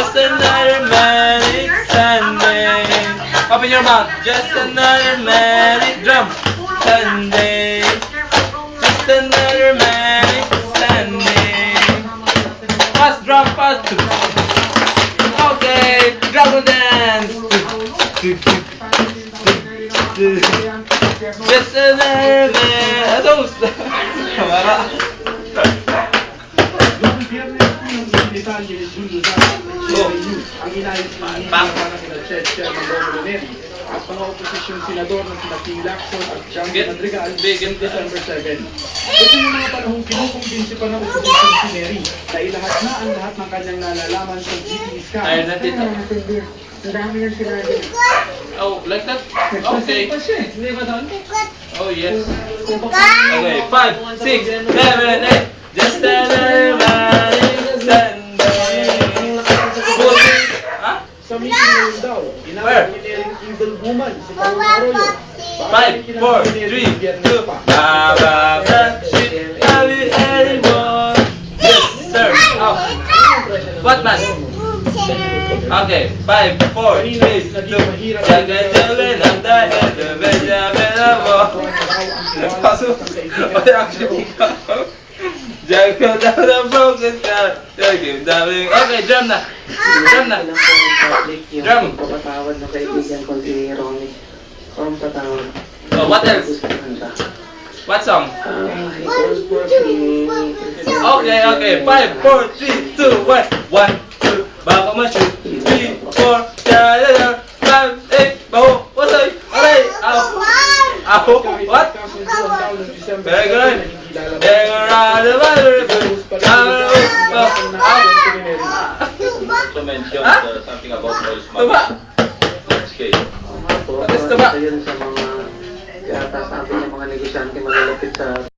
Just another manic Sunday. Open your mouth. Just another manic drum Sunday. Just another manic Sunday. Fast drum, fast. Okay, dragon dance. Just another man. Ados. Wala. Ang inayos ng para kina Chairman Bongo Leonel at mga oposisyong senador na sina King Lacson at Junkie Madrigal noong December 7. Ito yung mga panahong kinukumbinsi pa ng oposisyong si Neri na ilahat na ang lahat ng kanyang nalalaman sa GT scam. Ayun na dito. Ang dami niyang sinabi. Oh, like that? Okay. Pa siya, hindi ba doon? Oh, yes. Okay, 5, 6, 7, 8. Just another manic Sunday. Ha? Sa meeting ngayon daw, Where? inawag ni Neri Evil Woman si Paolo Arroyo. 5, 4, 3, 2, Baba, shit, have you anymore? Yes, sir. Oh. What man? Okay, 5, 4, 3, 2, jaga jalan anda beja bela mo. Pasok. Okay, actually. Jaga jalan broken ka. Okay, drum na. Drum na. Drum. Papatawad na kaibigan ko si Ronnie. Papatawad. Oh, what else? What song? Okay, okay. 5, 4, 3, 2, 1. 1, 2, baka ma-shoot. 3, 4, da-da-da. 5, 8, baho. What's up? Alay! Ow! Ow! What? Very good. Very good. To mention something about Moise Tuba! Okay. What is tuba? Yun sa mga kaya sabi ng mga negosyante malalapit sa